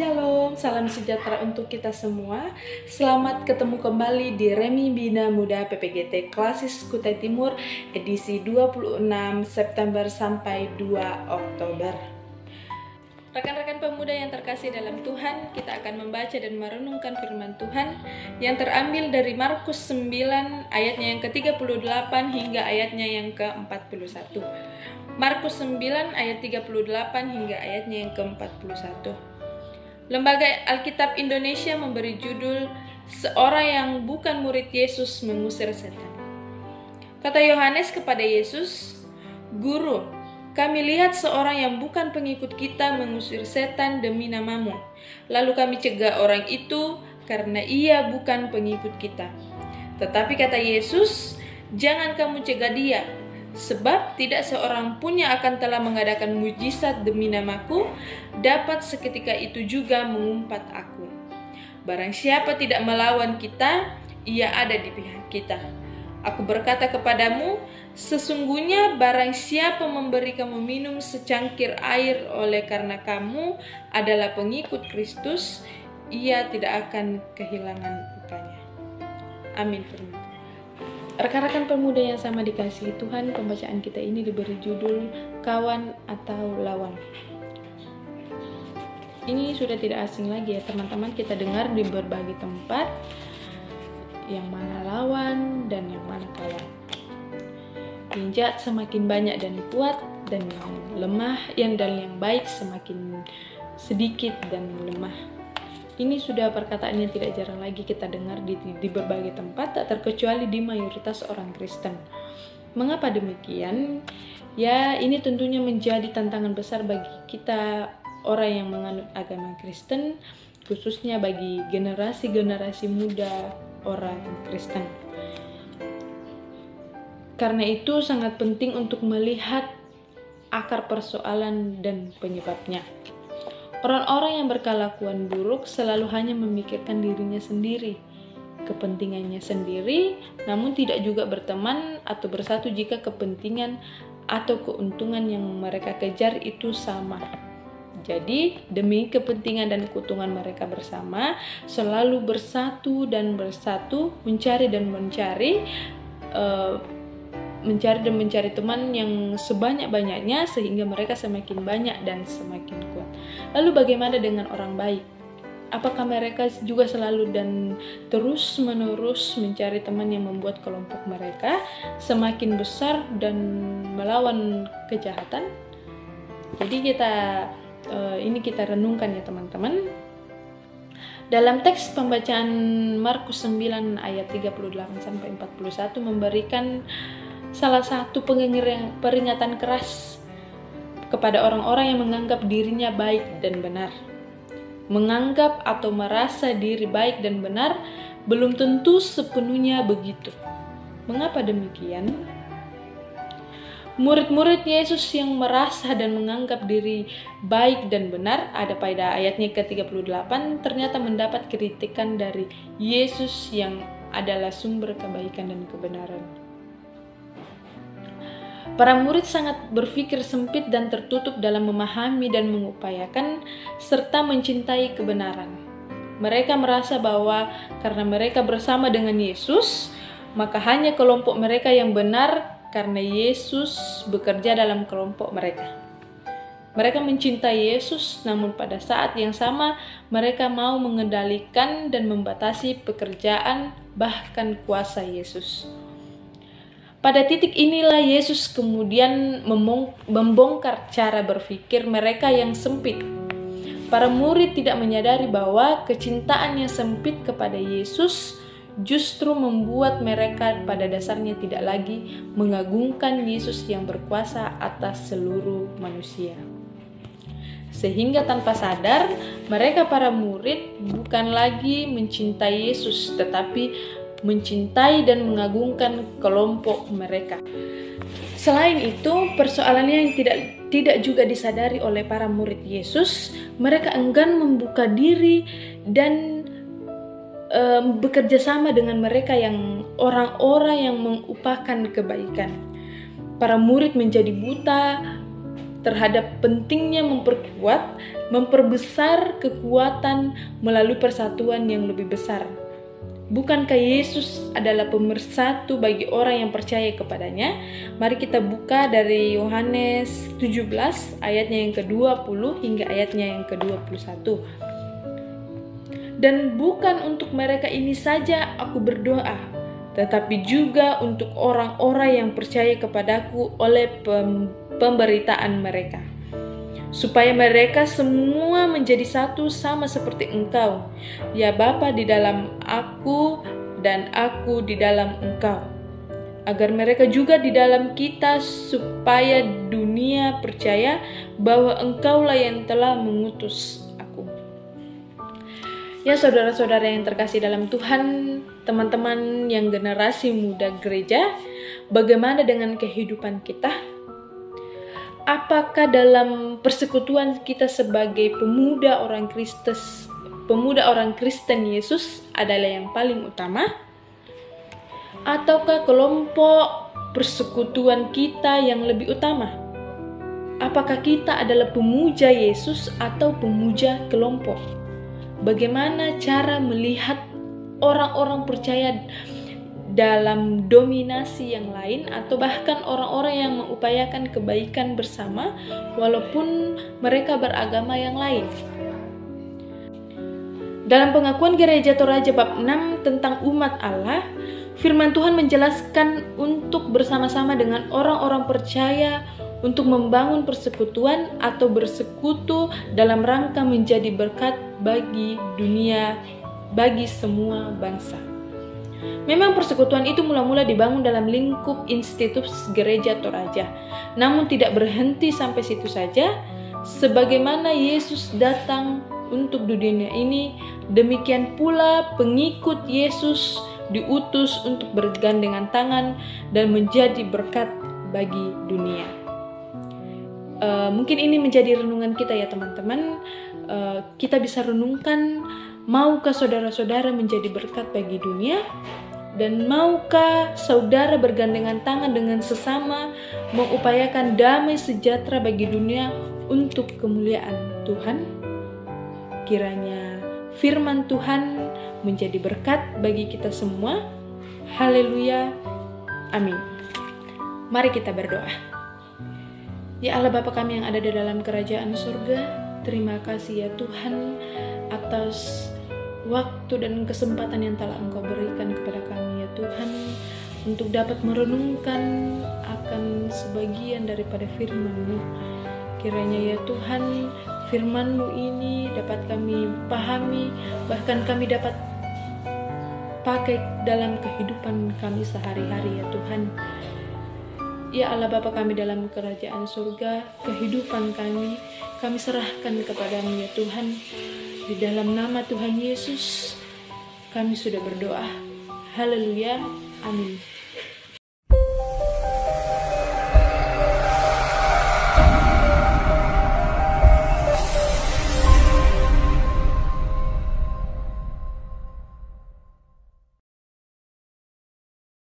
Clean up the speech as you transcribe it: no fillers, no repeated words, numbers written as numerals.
Shalom, salam sejahtera untuk kita semua. Selamat ketemu kembali di Remi Bina Muda PPGT Klasis Kutai Timur edisi 26 September sampai 2 Oktober. Rekan-rekan pemuda yang terkasih dalam Tuhan, kita akan membaca dan merenungkan firman Tuhan yang terambil dari Markus 9 ayatnya yang ke-38 hingga ayatnya yang ke-41. Markus 9 ayat 38 hingga ayatnya yang ke-41. Lembaga Alkitab Indonesia memberi judul Seorang yang bukan murid Yesus mengusir setan. Kata Yohanes kepada Yesus, "Guru, kami lihat seorang yang bukan pengikut kita mengusir setan demi namamu. Lalu kami cegah orang itu karena ia bukan pengikut kita." Tetapi kata Yesus, "Jangan kamu cegah dia. Sebab tidak seorang pun yang akan telah mengadakan mujizat demi namaku dapat seketika itu juga mengumpat aku. Barang siapa tidak melawan kita, ia ada di pihak kita. Aku berkata kepadamu, sesungguhnya barang siapa memberi kamu minum secangkir air oleh karena kamu adalah pengikut Kristus, ia tidak akan kehilangan upahnya." Amin. Rekan-rekan pemuda yang sama dikasihi Tuhan, pembacaan kita ini diberi judul Kawan atau Lawan. Ini sudah tidak asing lagi ya teman-teman, kita dengar di berbagai tempat, yang mana lawan dan yang mana kawan. Yang jahat semakin banyak dan kuat, dan yang lemah dan yang baik semakin sedikit dan lemah. Ini sudah perkataan yang tidak jarang lagi kita dengar di berbagai tempat, tak terkecuali di mayoritas orang Kristen. Mengapa demikian? Ya, ini tentunya menjadi tantangan besar bagi kita orang yang menganut agama Kristen, khususnya bagi generasi-generasi muda orang Kristen. Karena itu sangat penting untuk melihat akar persoalan dan penyebabnya. Orang-orang yang berkelakuan buruk selalu hanya memikirkan dirinya sendiri, kepentingannya sendiri, namun tidak juga berteman atau bersatu jika kepentingan atau keuntungan yang mereka kejar itu sama. Jadi, demi kepentingan dan keuntungan mereka bersama, selalu bersatu, mencari teman yang sebanyak-banyaknya sehingga mereka semakin banyak dan semakin kuat. Lalu bagaimana dengan orang baik? Apakah mereka juga selalu dan terus-menerus mencari teman yang membuat kelompok mereka semakin besar dan melawan kejahatan? Jadi kita renungkan ya teman-teman. Dalam teks pembacaan Markus 9 ayat 38 sampai 41 memberikan salah satu peringatan keras kepada orang-orang yang menganggap dirinya baik dan benar. Menganggap atau merasa diri baik dan benar belum tentu sepenuhnya begitu. Mengapa demikian? Murid-murid Yesus yang merasa dan menganggap diri baik dan benar, ada pada ayatnya ke-38, ternyata mendapat kritikan dari Yesus yang adalah sumber kebaikan dan kebenaran. Para murid sangat berpikir sempit dan tertutup dalam memahami dan mengupayakan serta mencintai kebenaran. Mereka merasa bahwa karena mereka bersama dengan Yesus, maka hanya kelompok mereka yang benar karena Yesus bekerja dalam kelompok mereka. Mereka mencintai Yesus, namun pada saat yang sama mereka mau mengendalikan dan membatasi pekerjaan bahkan kuasa Yesus. Pada titik inilah Yesus kemudian membongkar cara berpikir mereka yang sempit. Para murid tidak menyadari bahwa kecintaan yang sempit kepada Yesus justru membuat mereka pada dasarnya tidak lagi mengagungkan Yesus yang berkuasa atas seluruh manusia. Sehingga tanpa sadar, mereka para murid bukan lagi mencintai Yesus, tetapi mencintai dan mengagungkan kelompok mereka. Selain itu, persoalannya yang tidak juga disadari oleh para murid Yesus, mereka enggan membuka diri dan bekerja sama dengan mereka yang orang-orang yang mengupakan kebaikan. Para murid menjadi buta terhadap pentingnya memperkuat memperbesar kekuatan melalui persatuan yang lebih besar. Bukankah Yesus adalah pemersatu bagi orang yang percaya kepadanya? Mari kita buka dari Yohanes 17 ayatnya yang ke-20 hingga ayatnya yang ke-21. Dan bukan untuk mereka ini saja aku berdoa, tetapi juga untuk orang-orang yang percaya kepadaku oleh pemberitaan mereka, supaya mereka semua menjadi satu sama seperti Engkau, ya Bapa, di dalam aku dan aku di dalam Engkau, agar mereka juga di dalam kita, supaya dunia percaya bahwa Engkaulah yang telah mengutus aku. Ya saudara-saudara yang terkasih dalam Tuhan, teman-teman yang generasi muda gereja, bagaimana dengan kehidupan kita? Apakah dalam persekutuan kita sebagai pemuda orang Kristen Yesus adalah yang paling utama? Ataukah kelompok persekutuan kita yang lebih utama? Apakah kita adalah pemuja Yesus atau pemuja kelompok? Bagaimana cara melihat orang-orang percaya dalam dominasi yang lain, atau bahkan orang-orang yang mengupayakan kebaikan bersama walaupun mereka beragama yang lain? Dalam pengakuan Gereja Toraja bab 6 tentang umat Allah, firman Tuhan menjelaskan untuk bersama-sama dengan orang-orang percaya untuk membangun persekutuan atau bersekutu dalam rangka menjadi berkat bagi dunia, bagi semua bangsa. Memang persekutuan itu mula-mula dibangun dalam lingkup institut Gereja Toraja, namun tidak berhenti sampai situ saja. Sebagaimana Yesus datang untuk dunia ini, demikian pula pengikut Yesus diutus untuk bergandengan tangan dan menjadi berkat bagi dunia. Mungkin ini menjadi renungan kita ya teman-teman. Kita bisa renungkan, maukah saudara-saudara menjadi berkat bagi dunia? Dan maukah saudara bergandengan tangan dengan sesama mengupayakan damai sejahtera bagi dunia untuk kemuliaan Tuhan? Kiranya firman Tuhan menjadi berkat bagi kita semua. Haleluya. Amin. Mari kita berdoa. Ya Allah Bapa kami yang ada di dalam kerajaan surga, terima kasih ya Tuhan atas waktu dan kesempatan yang telah Engkau berikan kepada kami ya Tuhan, untuk dapat merenungkan akan sebagian daripada firman-Mu. Kiranya ya Tuhan, firman-Mu ini dapat kami pahami, bahkan kami dapat pakai dalam kehidupan kami sehari-hari ya Tuhan. Ya Allah Bapa kami dalam kerajaan surga, kehidupan kami serahkan kepadamu ya Tuhan. Di dalam nama Tuhan Yesus kami sudah berdoa. Haleluya. Amin.